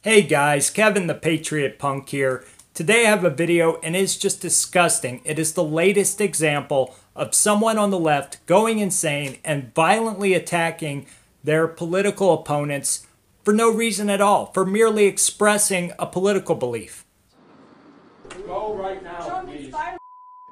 Hey guys, Kevin the Patriot Punk here. Today I have a video and it's just disgusting. It is the latest example of someone on the left going insane and violently attacking their political opponents for no reason at all, for merely expressing a political belief. Go right now, please.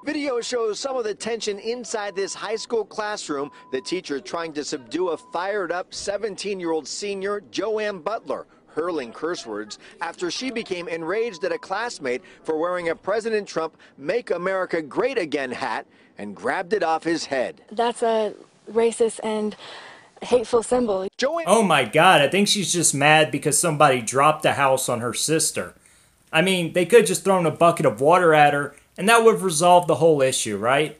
Video shows some of the tension inside this high school classroom. The teacher trying to subdue a fired-up 17-year-old senior, JoAnne Butler, hurling curse words after she became enraged at a classmate for wearing a President Trump Make America Great Again hat and grabbed it off his head. That's a racist and hateful symbol. Oh my God, I think she's just mad because somebody dropped a house on her sister. I mean, they could have just thrown a bucket of water at her and that would have resolved the whole issue, right?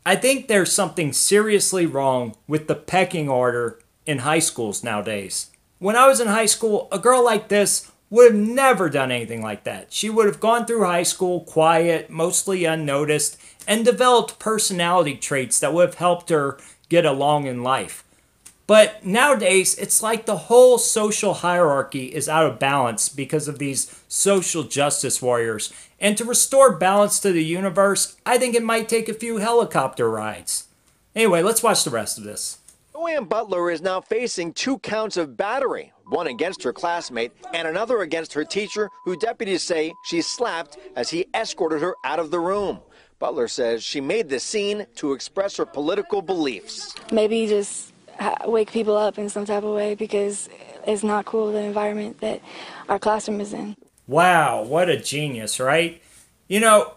I think there's something seriously wrong with the pecking order in high schools nowadays. When I was in high school, a girl like this would have never done anything like that. She would have gone through high school quiet, mostly unnoticed, and developed personality traits that would have helped her get along in life. But nowadays, it's like the whole social hierarchy is out of balance because of these social justice warriors. And to restore balance to the universe, I think it might take a few helicopter rides. Anyway, let's watch the rest of this. JoAnne Butler is now facing 2 counts of battery, one against her classmate and another against her teacher, who deputies say she slapped as he escorted her out of the room. Butler says she made the scene to express her political beliefs. Maybe just wake people up in some type of way, because it's not cool, the environment that our classroom is in. Wow, what a genius, right? You know,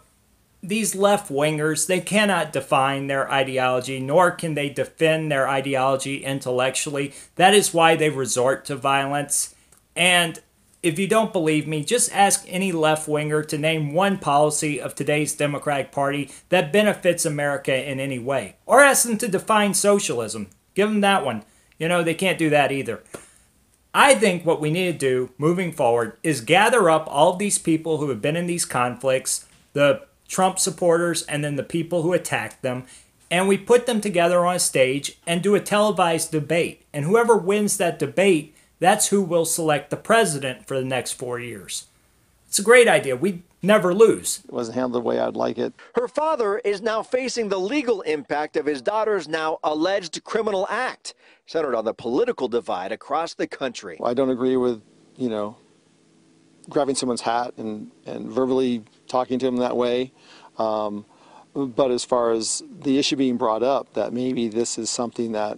these left-wingers, they cannot define their ideology, nor can they defend their ideology intellectually. That is why they resort to violence. And if you don't believe me, just ask any left-winger to name one policy of today's Democratic Party that benefits America in any way. Or ask them to define socialism. Give them that one. You know, they can't do that either. I think what we need to do moving forward is gather up all of these people who have been in these conflicts, the Trump supporters and then the people who attacked them, and we put them together on a stage and do a televised debate. And whoever wins that debate, that's who will select the president for the next 4 years. It's a great idea. We never lose. It wasn't handled the way I'd like it. Her father is now facing the legal impact of his daughter's now alleged criminal act, centered on the political divide across the country. I don't agree with, grabbing someone's hat and verbally talking to them that way. But as far as the issue being brought up, that maybe this is something that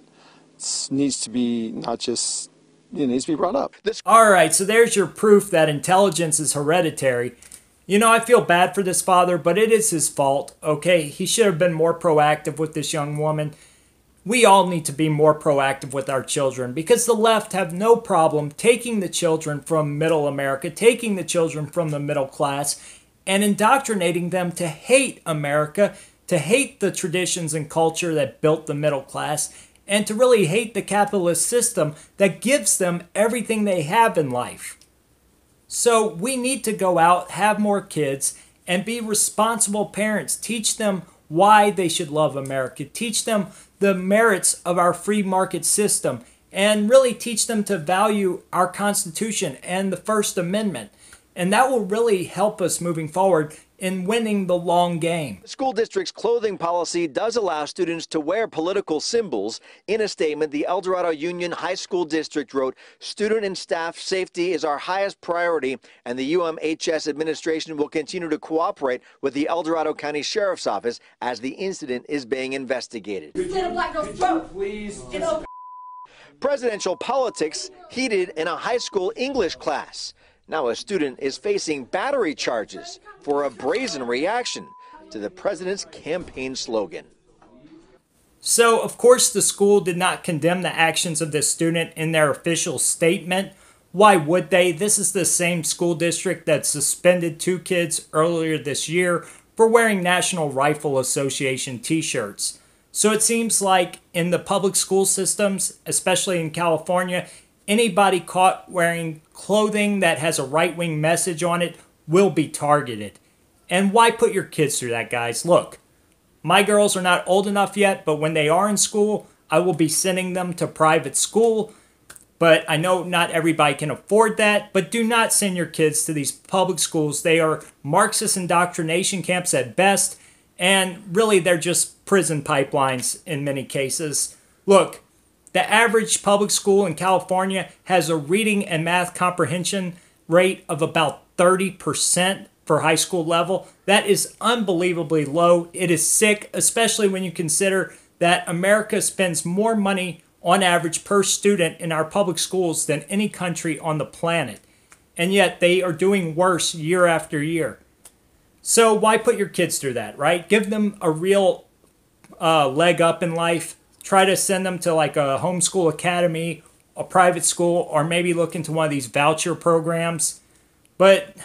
needs to be not just, it needs to be brought up. All right, so there's your proof that intelligence is hereditary. You know, I feel bad for this father, but it is his fault, okay? He should have been more proactive with this young woman. We all need to be more proactive with our children because the left have no problem taking the children from middle America, taking the children from the middle class, and indoctrinating them to hate America, to hate the traditions and culture that built the middle class, and to really hate the capitalist system that gives them everything they have in life. So we need to go out, have more kids, and be responsible parents. Teach them why they should love America. Teach them the merits of our free market system, and really teach them to value our Constitution and the First Amendment. And that will really help us moving forward in winning the long game. The school district's clothing policy does allow students to wear political symbols. In a statement, the El Dorado Union High School District wrote, "Student and staff safety is our highest priority, and the UMHS administration will continue to cooperate with the El Dorado County Sheriff's Office as the incident is being investigated." Presidential politics heated in a high school English class. Now a student is facing battery charges for a brazen reaction to the president's campaign slogan. So, of course, the school did not condemn the actions of this student in their official statement. Why would they? This is the same school district that suspended 2 kids earlier this year for wearing National Rifle Association t-shirts. So it seems like in the public school systems, especially in California, anybody caught wearing clothing that has a right-wing message on it will be targeted. And why put your kids through that, guys? Look, my girls are not old enough yet, but when they are in school, I will be sending them to private school. but I know not everybody can afford that. But do not send your kids to these public schools. They are Marxist indoctrination camps at best, and really they're just prison pipelines in many cases. Look, the average public school in California has a reading and math comprehension rate of about 30% for high school level. That is unbelievably low. It is sick, especially when you consider that America spends more money on average per student in our public schools than any country on the planet. And yet they are doing worse year after year. So why put your kids through that, right? Give them a real leg up in life. Try to send them to like a homeschool academy, a private school, or maybe look into one of these voucher programs. But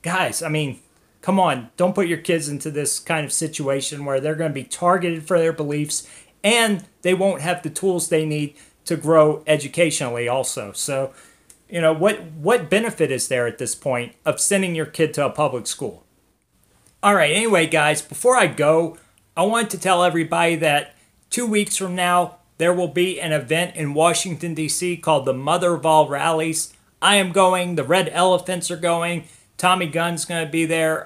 guys, I mean, come on, don't put your kids into this kind of situation where they're going to be targeted for their beliefs and they won't have the tools they need to grow educationally also. So, you know, what benefit is there at this point of sending your kid to a public school? All right, anyway, guys, before I go, I want to tell everybody that 2 weeks from now, there will be an event in Washington, D.C. called the Mother of All Rallies. I am going. The Red Elephants are going. Tommy Gunn's going to be there.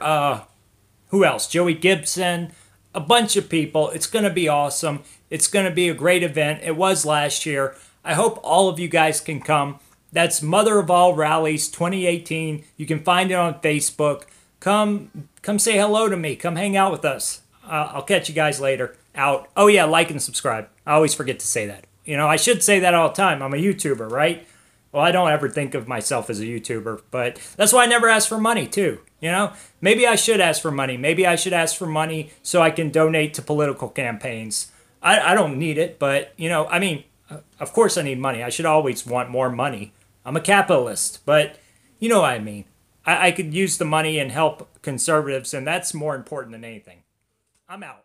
Who else? Joey Gibson. A bunch of people. It's going to be awesome. It's going to be a great event. It was last year. I hope all of you guys can come. That's Mother of All Rallies 2018. You can find it on Facebook. Come say hello to me. Come hang out with us. I'll catch you guys later. Out. Oh yeah, like and subscribe. I always forget to say that. You know, I should say that all the time. I'm a YouTuber, right? Well, I don't ever think of myself as a YouTuber, but that's why I never ask for money too. You know, maybe I should ask for money. Maybe I should ask for money so I can donate to political campaigns. I don't need it, but you know, I mean, of course I need money. I should always want more money. I'm a capitalist, but you know what I mean. I could use the money and help conservatives, and that's more important than anything. I'm out.